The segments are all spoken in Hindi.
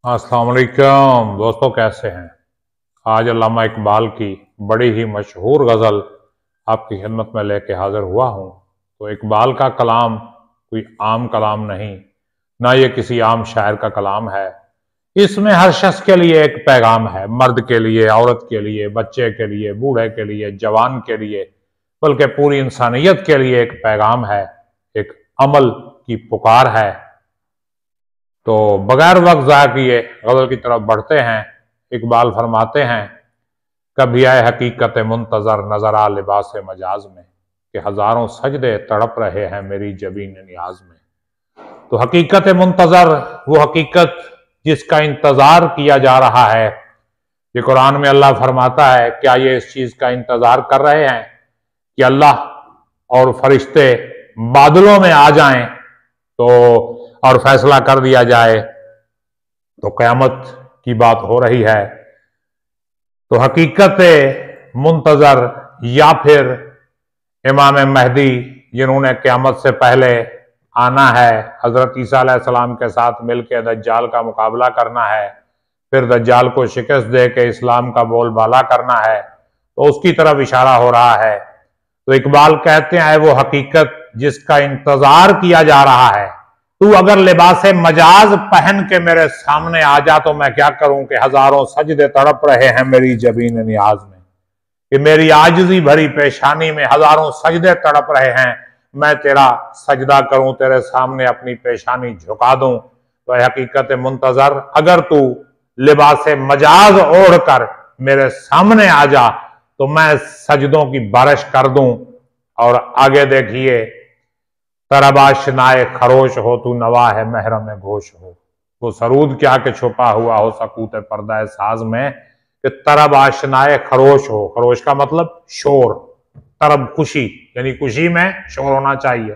अस्सलाम वालेकुम दोस्तों, कैसे हैं। आज अल्लामा इकबाल की बड़ी ही मशहूर गज़ल आपकी खिदमत में लेके हाजिर हुआ हूँ। तो इकबाल का कलाम कोई आम कलाम नहीं, ना ये किसी आम शायर का कलाम है। इसमें हर शख्स के लिए एक पैगाम है, मर्द के लिए, औरत के लिए, बच्चे के लिए, बूढ़े के लिए, जवान के लिए, बल्कि पूरी इंसानियत के लिए एक पैगाम है, एक अमल की पुकार है। तो बगैर वक्त ज़ाया किए गज़ल की तरफ बढ़ते हैं। इकबाल फरमाते हैं, कभी आए हकीकत मुंतज़र नज़र आ लिबास मजाज में, कि हज़ारों सजदे तड़प रहे हैं मेरी जबीन नियाज में। तो हकीकत मुंतज़र, वो हकीकत जिसका इंतज़ार किया जा रहा है। ये कुरान में अल्लाह फरमाता है, क्या ये इस चीज़ का इंतज़ार कर रहे हैं कि अल्लाह और फरिश्ते बादलों में आ जाएं तो और फैसला कर दिया जाए, तो क़यामत की बात हो रही है। तो हकीकत मुंतज़र या फिर इमाम महदी, जिन्होंने क़यामत से पहले आना है, हज़रत ईसा अलैहिस्सलाम के साथ मिलकर दज्जाल का मुकाबला करना है, फिर दज्जाल को शिकस्त दे के इस्लाम का बोलबाला करना है, तो उसकी तरफ इशारा हो रहा है। तो इकबाल कहते हैं, वो हकीकत जिसका इंतजार किया जा रहा है, तू अगर लिबास मजाज पहन के मेरे सामने आ जा तो मैं क्या करूं कि हजारों सजदे तड़प रहे हैं मेरी जबीन नियाज में, कि मेरी आजिज़ी भरी पेशानी में हजारों सजदे तड़प रहे हैं, मैं तेरा सजदा करूं, तेरे सामने अपनी पेशानी झुका दूं। तो हकीकत मुंतजर, अगर तू लिबास मजाज ओढ़ कर मेरे सामने आ जा तो मैं सजदों की बारिश कर दूं। और आगे देखिए, तरबाशनाए खरोश हो तू नवा है महरम घोष हो, वो सरूद क्या के छुपा हुआ हो सकूत पर्दा साज में, कि तरब आशनाए खरोश हो। खरोश का मतलब शोर, तरब खुशी, यानी खुशी में शोर होना चाहिए।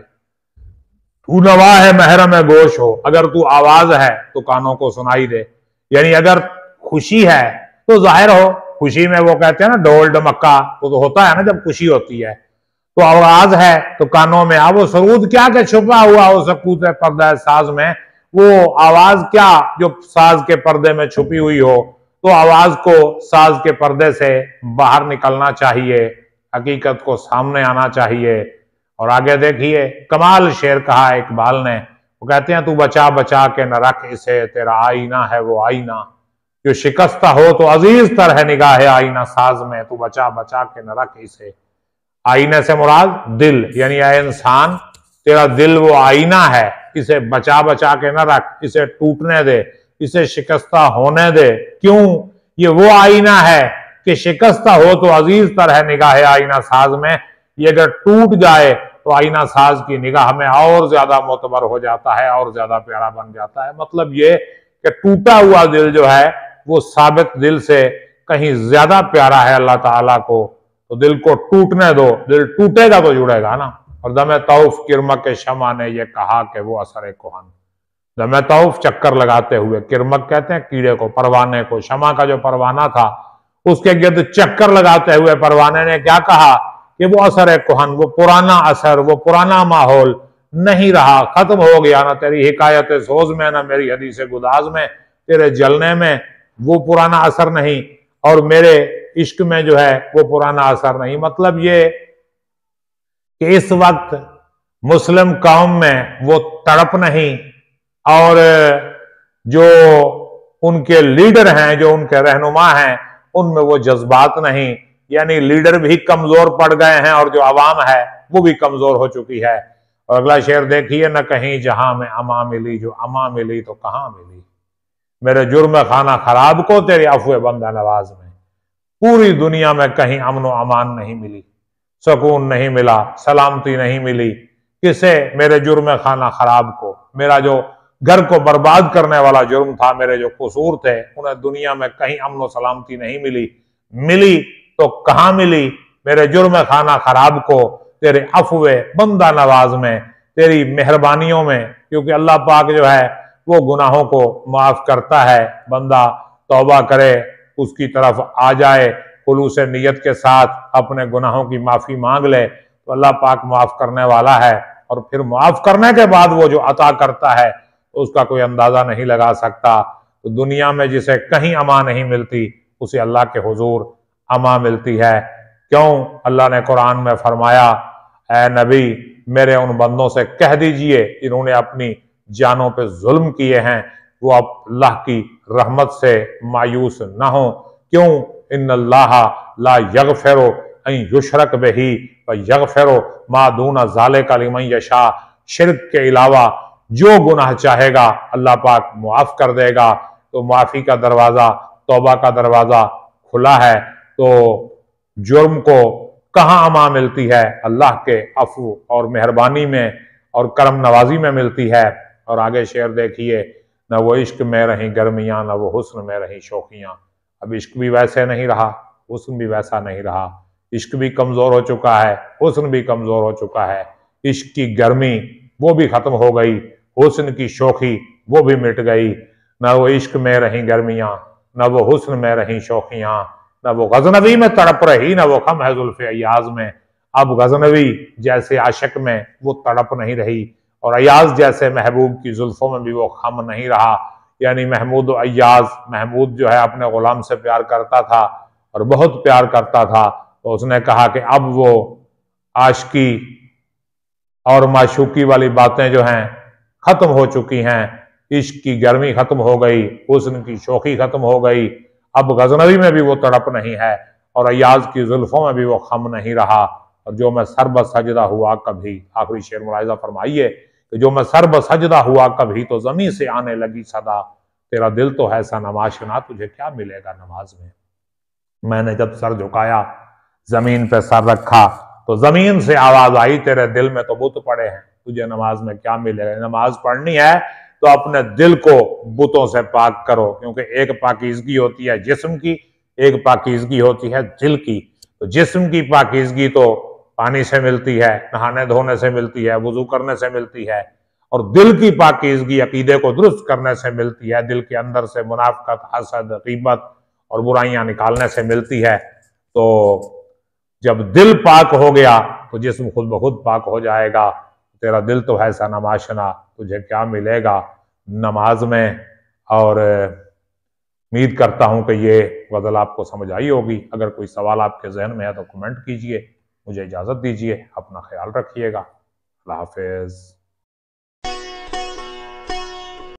तू नवा है महरम गोश हो, अगर तू आवाज है तो कानों को सुनाई दे। यानी अगर खुशी है तो जाहिर हो, खुशी में वो कहते हैं ना ढोल ढमक्का, तो होता है ना जब खुशी होती है, तो आवाज है तो कानों में आ। वो सरूद क्या के छुपा हुआ हो सकूत पर्दा साज में, वो आवाज क्या जो साज के पर्दे में छुपी हुई हो, तो आवाज को साज के पर्दे से बाहर निकलना चाहिए, हकीकत को सामने आना चाहिए। और आगे देखिए, कमाल शेर कहा इकबाल ने, वो कहते हैं, तू बचा बचा के न रख इसे, तेरा आईना है वो आईना, जो शिकस्ता हो तो अजीज तर है निगाह आईना साज में, तू बचा बचा के न रख इसे। आईने से मुराद दिल, यानी ऐ इंसान तेरा दिल वो आईना है, इसे बचा बचा के न रख, इसे टूटने दे, इसे शिकस्ता होने दे। क्यों? ये वो आईना है कि शिकस्ता हो तो अजीज तर है निगाह आईना साज में, ये अगर टूट जाए तो आईना साज की निगाह में और ज्यादा मोतबर हो जाता है, और ज्यादा प्यारा बन जाता है। मतलब ये कि टूटा हुआ दिल जो है वो साबित दिल से कहीं ज्यादा प्यारा है अल्लाह ताला को। तो दिल को टूटने दो, दिल टूटेगा तो जुड़ेगा ना। और दमे तौफ किरमक के शमा ने यह कहा कि वो असर कोहन, दमे तौफ चक्कर लगाते हुए, किरमक कहते हैं कीड़े को, परवाने को, शमा का जो परवाना था उसके गिर्द चक्कर लगाते हुए परवाने ने क्या कहा कि वो असर कोहन, वो पुराना असर, वो पुराना माहौल नहीं रहा, खत्म हो गया। ना तेरी हिकायत सोज में, ना मेरी हदीस गुदाज में, तेरे जलने में वो पुराना असर नहीं, और मेरे इश्क में जो है वो पुराना असर नहीं। मतलब ये कि इस वक्त मुस्लिम कौम में वो तड़प नहीं, और जो उनके लीडर हैं, जो उनके रहनुमा हैं, उनमें वो जज्बात नहीं। यानी लीडर भी कमजोर पड़ गए हैं और जो आवाम है वो भी कमजोर हो चुकी है। और अगला शेर देखिए, न कहीं जहां में अमा मिली, जो अमा मिली तो कहां मिली, मेरे जुर्म खाना खराब को तेरे अफवे बंदा नवाज में। पूरी दुनिया में कहीं अमन व अमान नहीं मिली, सुकून नहीं मिला, सलामती नहीं मिली, किसे? मेरे जुर्म खाना खराब को, मेरा जो घर को बर्बाद करने वाला जुर्म था, मेरे जो कसूर थे, उन्हें दुनिया में कहीं अमन व सलामती नहीं मिली। मिली तो कहां मिली? मेरे जुर्म खाना खराब को तेरे अफवे बंदा नवाज में, तेरी मेहरबानियों में। क्योंकि अल्लाह पाक जो है वो गुनाहों को माफ करता है, बंदा तौबा करे, उसकी तरफ आ जाए, खुलूस नीयत के साथ अपने गुनाहों की माफी मांग ले, तो अल्लाह पाक माफ करने वाला है। और फिर माफ करने के बाद वो जो अता करता है उसका कोई अंदाजा नहीं लगा सकता। तो दुनिया में जिसे कहीं अमा नहीं मिलती उसे अल्लाह के हुजूर अमा मिलती है। क्यों? अल्लाह ने कुरान में फरमाया, ऐ नबी मेरे उन बंदों से कह दीजिए जिन्होंने अपनी जानों पे जुल्म किए हैं, वो अब अल्लाह की रहमत से मायूस न हो। क्यों? इन्नल्लाह ला यगफिरु अन युशरक बिही व यगफिरु मा दूना ज़ालिका लिमन यशा। शिर्क के अलावा जो गुनाह चाहेगा अल्लाह पाक मुआफ कर देगा। तो माफी का दरवाजा, तौबा का दरवाजा खुला है। तो जुर्म को कहाँ अमा मिलती है? अल्लाह के अफू और मेहरबानी में और करम नवाजी में मिलती है। और आगे शेर देखिए, न वो इश्क में रही गर्मियां, न वो हुस्न में रही शौखियां। अब इश्क भी वैसे नहीं रहा, हुस्न भी वैसा नहीं रहा। इश्क भी कमजोर हो चुका है, हुस्न भी कमजोर हो चुका है। इश्क की गर्मी वो भी खत्म हो गई, हुस्न की शौखी वो भी मिट गई। न वो इश्क में रही गर्मियां, न वो हुस्न में रही शौखियां, न वो गजनवी में तड़प रही, न वो खम है जुल्फे अयाज में। अब गजनवी जैसे आशिक में वो तड़प नहीं रही, और अयाज जैसे महबूब की जुल्फों में भी वो खम नहीं रहा। यानी महमूद अयाज, महमूद जो है अपने गुलाम से प्यार करता था और बहुत प्यार करता था। तो उसने कहा कि अब वो आशिकी और माशूकी वाली बातें जो हैं खत्म हो चुकी हैं। इश्क की गर्मी खत्म हो गई, हुस्न की शौखी खत्म हो गई। अब गजनवी में भी वो तड़प नहीं है और अयाज की जुल्फों में भी वो खम नहीं रहा। और जो मैं सरब सजदा हुआ कभी, आखिरी शेर मुलाहिजा फरमाइए कि जो मैं सरब सजदा हुआ कभी, तो जमीन से आने लगी सदा। तेरा दिल तो है सा नमाशना, तुझे क्या मिलेगा नमाज में। मैंने जब सर झुकाया, जमीन पे सर रखा, तो जमीन से आवाज आई, तेरे दिल में तो बुत पड़े हैं, तुझे नमाज में क्या मिलेगा। नमाज पढ़नी है तो अपने दिल को बुतों से पाक करो, क्योंकि एक पाकीज़गी होती है जिस्म की, एक पाकीज़गी होती है दिल की। तो जिस्म की पाकीज़गी तो पानी से मिलती है, नहाने धोने से मिलती है, वुजू करने से मिलती है। और दिल की पाकीज़गी अकीदे को दुरुस्त करने से मिलती है, दिल के अंदर से मुनाफकत, हसद, गीबत और बुराइयां निकालने से मिलती है। तो जब दिल पाक हो गया तो जिस्म खुद ब खुद पाक हो जाएगा। तेरा दिल तो है सा नमाशना, तुझे क्या मिलेगा नमाज में। और उम्मीद करता हूं कि ये गज़ल आपको समझ आई होगी। अगर कोई सवाल आपके जहन में है तो कमेंट कीजिए। मुझे इजाज़त दीजिए, अपना ख्याल रखिएगा। अल्लाह हाफ़िज़।